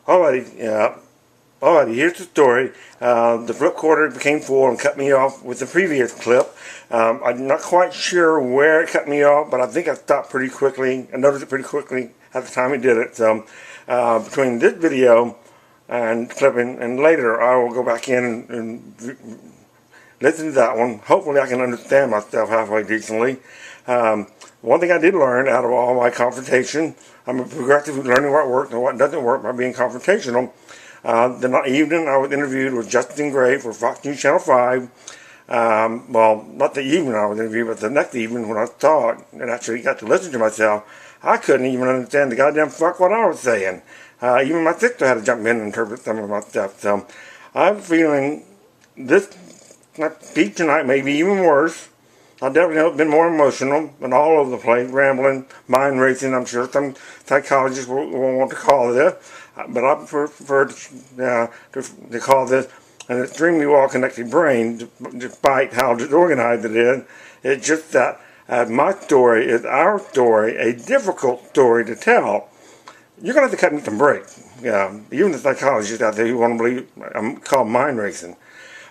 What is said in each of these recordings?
Alrighty, here's the story. The flip recorder became full and cut me off with the previous clip. I'm not quite sure where it cut me off, but I think I stopped pretty quickly. I noticed it pretty quickly at the time it did it. So between this video and clipping and later, I will go back in and listen to that one. Hopefully I can understand myself halfway decently. One thing I did learn out of all my confrontation, I'm a progressive who's learning what works and what doesn't work by being confrontational. The evening I was interviewed with Justin Gray for Fox News Channel 5. Well, not the evening I was interviewed, but the next evening when I saw it and actually got to listen to myself, I couldn't even understand the goddamn fuck what I was saying. Even my sister had to jump in and interpret some of my stuff. So I'm feeling this speech tonight may be even worse. I've definitely been more emotional and all over the place, rambling, mind racing. I'm sure some psychologists will want to call this, but I prefer to call this an extremely well-connected brain, despite how disorganized it is. It's just that my story is our story, a difficult story to tell. You're going to have to cut me some breaks. Even the psychologists out there who want to believe I'm called mind racing.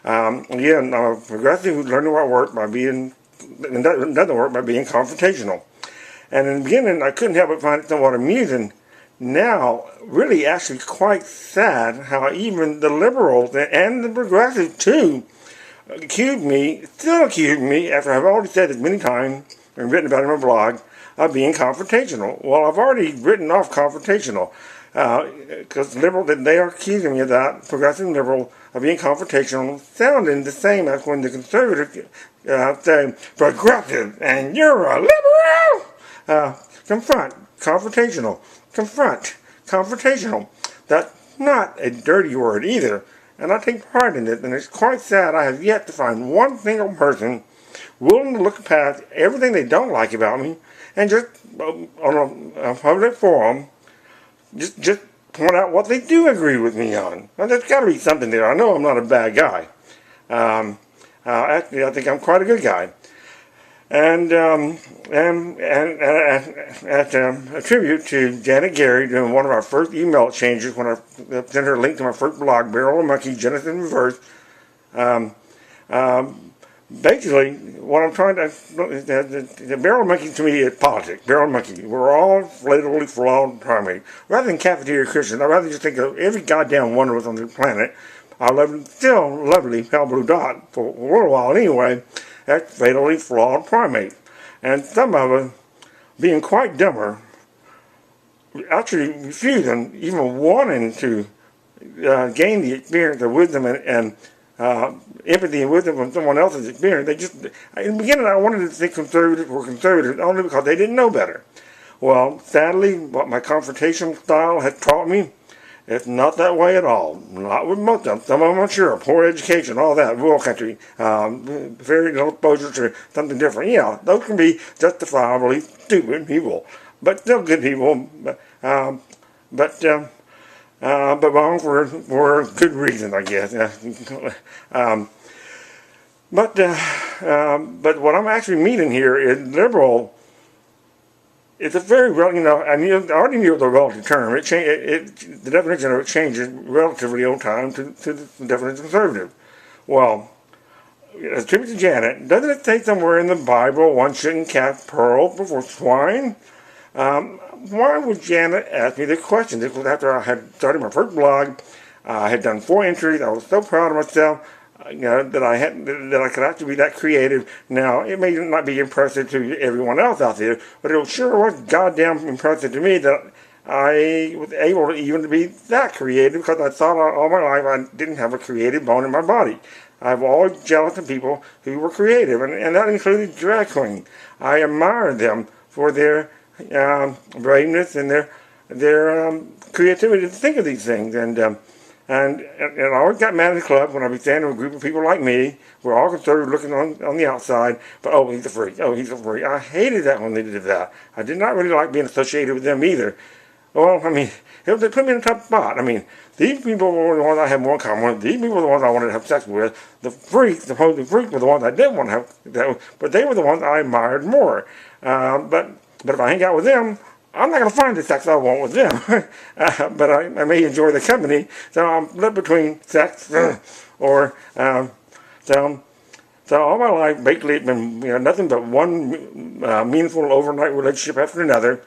Again, I'm a progressive who's learning what works by being, and doesn't work by being confrontational. And in the beginning, I couldn't help but find it somewhat amusing. Now, really actually quite sad how even the liberals and the progressives too still accuse me, after I've already said it many times and written about it in my blog, of being confrontational. Well, I've already written off confrontational. Because they are accusing me of that, progressive liberal, of being confrontational, sounding the same as when the conservatives say, progressive, and you're a liberal! Confront, confrontational. Confront, confrontational. That's not a dirty word either, and I take pride in it, and it's quite sad I have yet to find one single person willing to look past everything they don't like about me, and just, on a public forum, just point out what they do agree with me on. Now, there's got to be something there. I know I'm not a bad guy. Actually, I think I'm quite a good guy. And a tribute to Janet Gary during one of our first email exchanges when I sent her a link to my first blog, Barrel of Monkey, Genesis in Reverse. Basically, what I'm trying to, the barrel monkey to me is politics. Barrel monkey. We're all flatably flawed primates. Rather than cafeteria Christians, I'd rather just think of every goddamn one of us on the planet. I love still lovely pale blue dot for a little while anyway. That's fatally flawed primates. And some of us, being quite dumber, actually refusing, even wanting to gain the experience of wisdom and empathy and wisdom from someone else's experience. In the beginning, I wanted to think conservatives were conservatives only because they didn't know better. Well, sadly, what my confrontation style has taught me, it's not that way at all. Not with most of them. Some of them, I'm sure, poor education, all that, rural country, very little exposure to something different. Yeah, those can be justifiably stupid people, but still good people. But wrong for good reason, I guess. But what I'm actually meaning here is liberal. It's a very, I already knew the relative term. The definition of it changes relatively over time to the definition of conservative. Well, as a tribute to Janet, doesn't it say somewhere in the Bible one shouldn't cast pearls before swine? Why would Janet ask me this question? This was after I had started my first blog. I had done 4 entries. I was so proud of myself, that I could actually be that creative. Now, it may not be impressive to everyone else out there, but it sure was goddamn impressive to me that I was able to even be that creative, because I thought all my life I didn't have a creative bone in my body. I've always jealous of people who were creative, and that included drag queens. I admired them for their braveness and their creativity to think of these things, and I always got mad at the club when I'd be standing with a group of people like me. We're all conservative looking on the outside, but oh, he's a freak. Oh, he's a freak. I hated that when they did that. I did not really like being associated with them either. Well, they put me in a tough spot. These people were the ones I had more in common with. These people were the ones I wanted to have sex with. The supposed freaks were the ones I didn't want to have, but they were the ones I admired more. But if I hang out with them, I'm not going to find the sex I want with them, but I may enjoy the company. So I'm split between sex or so all my life, basically, it's been nothing but one meaningful overnight relationship after another.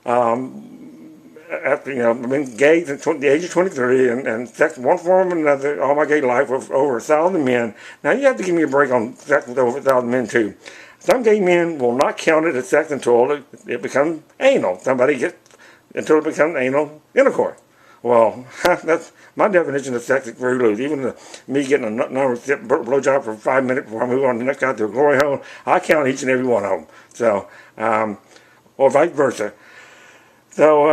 After I've been gay since the age of 23, and sex one form or another all my gay life with over 1,000 men. Now you have to give me a break on sex with over 1,000 men too. Some gay men will not count it as sex until it becomes anal. Until it becomes anal intercourse. Well, that's my definition of sex is very loose. Even me getting a blowjob for 5 minutes before I move on to the next guy to a glory hole, I count each and every one of them. So, or vice versa. So,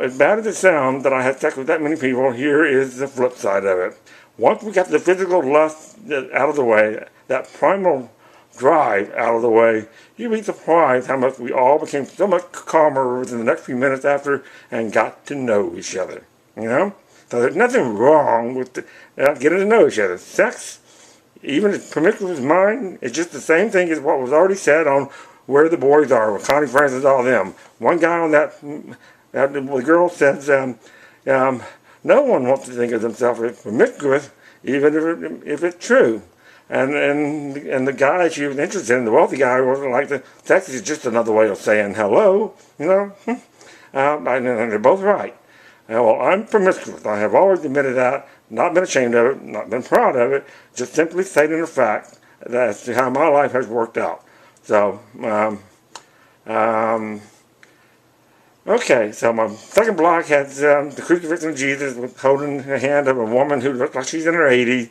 as bad as it sounds that I had sex with that many people, here is the flip side of it. Once we got the physical lust out of the way, that primal drive out of the way, you'd be surprised how much we all became so much calmer within the next few minutes after and got to know each other. So there's nothing wrong with getting to know each other. Sex, even as promiscuous as mine, it's just the same thing as what was already said on Where the Boys Are with Connie Francis, all them. One guy on the girl says, no one wants to think of themselves as promiscuous, even if it's true. And the guy she was interested in, the wealthy guy, wasn't like the sex is just another way of saying hello, and they're both right. Well, I'm promiscuous. I have always admitted that, not been ashamed of it, not been proud of it, just simply stating the fact as to how my life has worked out. So, okay, so my second block has the crucifixion of Jesus holding the hand of a woman who looks like she's in her 80s.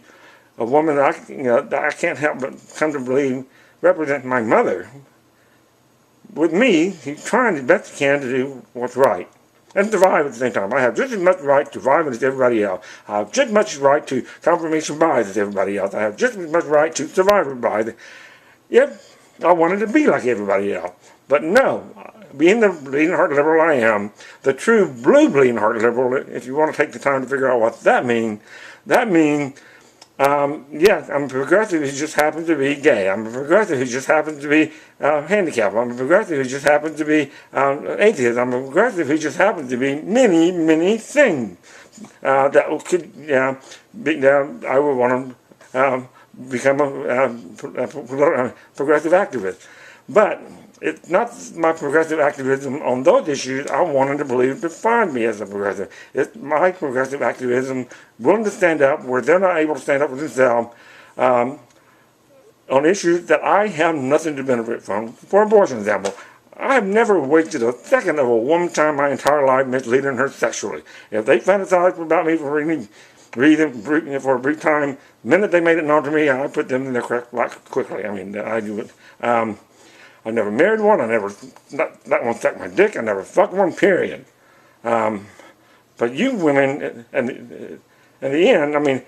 A woman that I can't help but come to believe represents my mother. With me, he's trying as best he can to do what's right. And survive at the same time. I have just as much right to survive as everybody else. I have just as much right to confirmation bias as everybody else. I have just as much right to survivor bias. Yep, I wanted to be like everybody else. But no, being the bleeding heart liberal I am, the true blue bleeding heart liberal, if you want to take the time to figure out what that means, yes, I'm a progressive who just happens to be gay. I'm a progressive who just happens to be handicapped. I'm a progressive who just happens to be atheist. I'm a progressive who just happens to be many, many things that could I would want to become a progressive activist. But it's not my progressive activism on those issues I wanted to believe defined me as a progressive. It's my progressive activism willing to stand up where they're not able to stand up for themselves on issues that I have nothing to benefit from. For abortion example, I have never wasted a second of a woman's time my entire life misleading her sexually. If they fantasize about me for any reason, for a brief time, the minute they made it known to me, I put them in their correct life quickly. I mean, I do it. I never married one. I never, not one sucked my dick. I never fucked one, period. But you women, and in the end, I mean,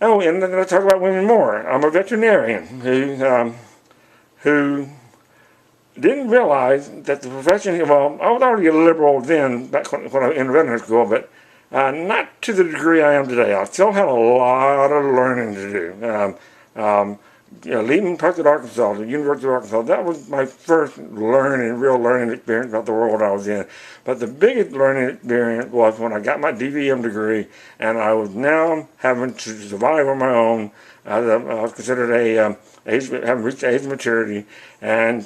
oh, and then let's talk about women more. I'm a veterinarian who didn't realize that the profession, well, I was already a liberal then, back when I was in veterinary school, but not to the degree I am today. I still had a lot of learning to do. Leaving Tucson, Arkansas, the University of Arkansas, that was my first real learning experience about the world I was in. But the biggest learning experience was when I got my DVM degree, and I was now having to survive on my own. I was considered having reached the age of maturity, and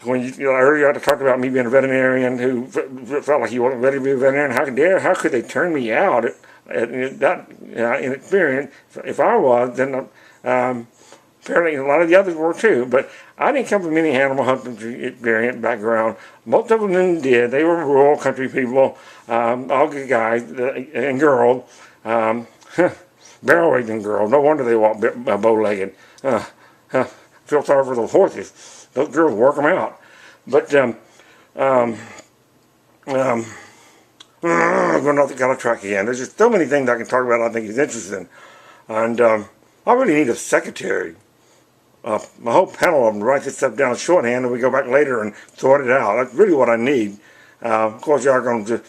when earlier I talked about me being a veterinarian who felt like he wasn't ready to be a veterinarian. How could they turn me out in experience? If I was, then apparently a lot of the others were too, but I didn't come from any animal husbandry experience background. Most of them did. They were rural country people, all good guys and girls, barrel-raging girls. No wonder they walk bow-legged. Feel sorry for those horses. Those girls work them out. But I'm going off the kind of track again. There's just so many things I can talk about I think is interesting. And I really need a secretary. My whole panel of them write this stuff down shorthand and we go back later and sort it out. That's really what I need. Of course, you are going to,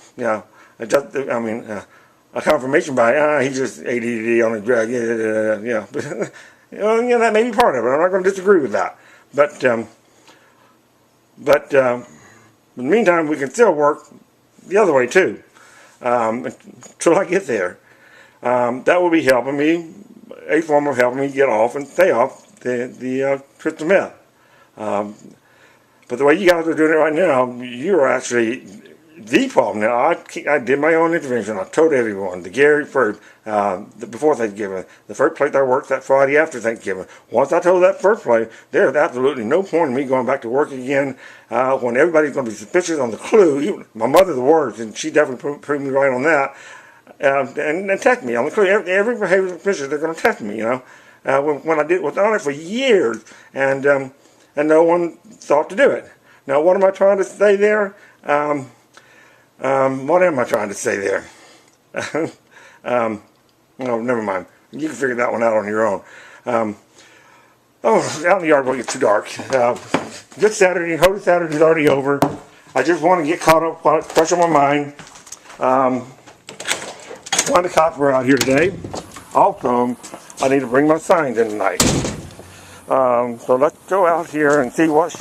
adjust, a confirmation by, he's just ADD on a drug. But, that may be part of it. I'm not going to disagree with that. But But in the meantime, we can still work the other way too, until I get there. That will be helping me, a form of helping me get off and stay off the crystal meth. But the way you guys are doing it right now, you are actually the problem. Now, I did my own intervention. I told everyone, the Gary first, before Thanksgiving, the first place I worked that Friday after Thanksgiving. Once I told that first place, there's absolutely no point in me going back to work again when everybody's going to be suspicious on the clue. Even my mother the worst, and she definitely proved me right on that. And test me on the clue. Every behavior suspicious, they're going to test me, you know. When I was on it for years, and no one thought to do it. Now, what am I trying to say there? What am I trying to say there? Oh, never mind. You can figure that one out on your own. Out in the yard won't get too dark. Good Saturday, Holy Saturday's already over. I just want to get caught up while it's fresh on my mind. One of the cops were out here today. Also, I need to bring my signs in tonight. So let's go out here and see what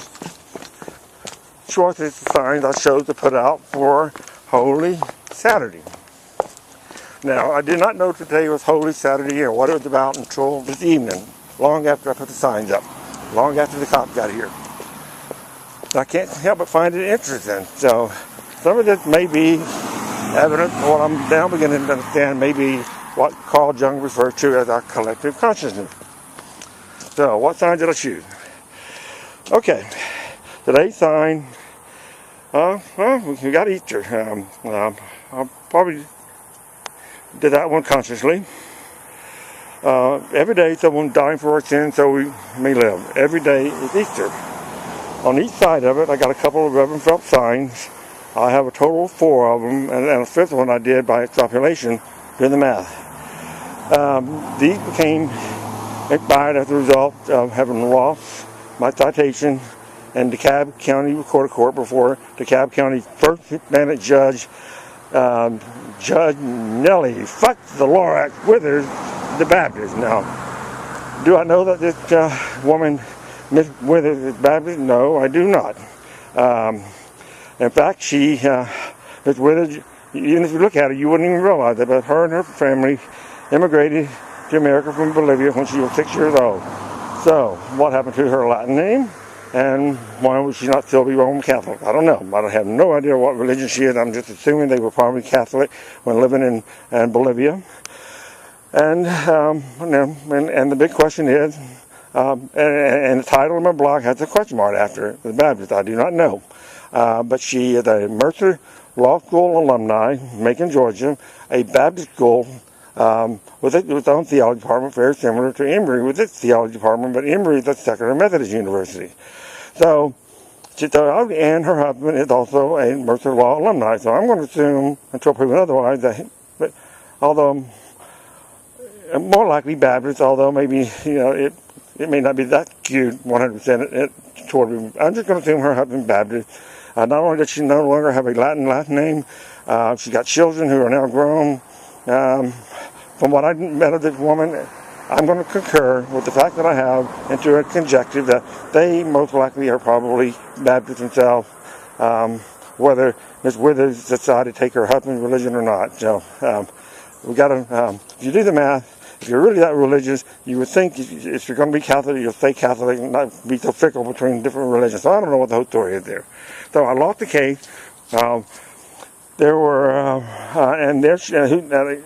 choices of signs I chose to put out for Holy Saturday. Now, I did not know today was Holy Saturday or what it was about until this evening, long after I put the signs up, long after the cops got here. I can't help but find it interesting. So, some of this may be evidence of what I'm now beginning to understand, maybe what Carl Jung refers to as our collective consciousness. So, what sign did I choose? Okay, today's sign, we got Easter. I'll probably did that one consciously. Every day someone dying for our sins so we may live. Every day is Easter. On each side of it, I got a couple of Reverend Phelps signs. I have a total of 4 of them, and a 5th one I did by extrapolation doing the math. These became expired as a result of having lost my citation in DeKalb County Recorder Court before DeKalb County's first Hispanic judge, Judge Nellie Fuck the Lorax Withers, the Baptist. Now, do I know that this woman, Miss Withers, is Baptist? No, I do not. In fact, she, Miss Withers, even if you look at her, you wouldn't even realize it, but her and her family immigrated to America from Bolivia when she was 6 years old. So, what happened to her Latin name? And why would she not still be Roman Catholic? I don't know. I have no idea what religion she is. I'm just assuming they were probably Catholic when living in Bolivia. And the big question is, and the title of my blog has a question mark after it, the Baptist. I do not know. But she is a Mercer Law School alumni, Macon, Georgia, a Baptist school with its own theology department, very similar to Emory with its theology department, but Emory is a secular Methodist university. So, and her husband is also a Mercer Law alumni. So I'm going to assume, until proven otherwise, that, although more likely Baptist, although maybe it may not be that skewed 100% toward me. I'm just going to assume her husband Baptist. Not only does she no longer have a Latin last name, she's got children who are now grown. From what I've met of this woman, I'm going to concur with the fact that I have into a conjecture that they most likely are probably Baptist themselves, whether Miss Withers decided to take her husband's religion or not. So we got to, if you do the math, if you're really that religious, you would think if you're going to be Catholic, you'll stay Catholic and not be so fickle between different religions. So I don't know what the whole story is there. So I lost the case. There were,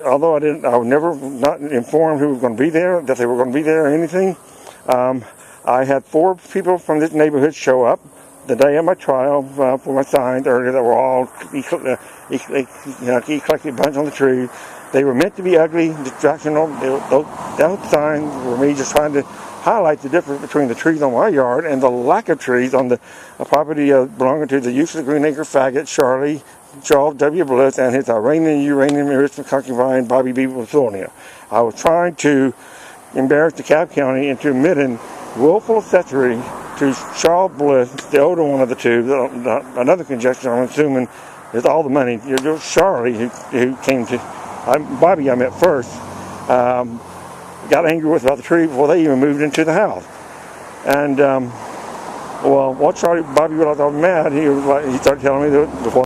although I was never not informed who was going to be there, that they were going to be there or anything. I had 4 people from this neighborhood show up the day of my trial for my signs earlier that were all eclectic bunch on the tree. They were meant to be ugly, distractional. Those signs were me just trying to highlight the difference between the trees on my yard and the lack of trees on the property belonging to the useless Green Acre faggot, Charles W. Bliss, and his Iranian uranium enrichment concubine, Bobby B. Wilsonia. I was trying to embarrass DeKalb County into admitting willful accessory to Charles Bliss, the older one of the two. Another conjecture, I'm assuming, is all the money. There's Charlie, who came to... Bobby I met first, got angry with about the tree before they even moved into the house. And Well, once Bobby got mad, he started telling me that before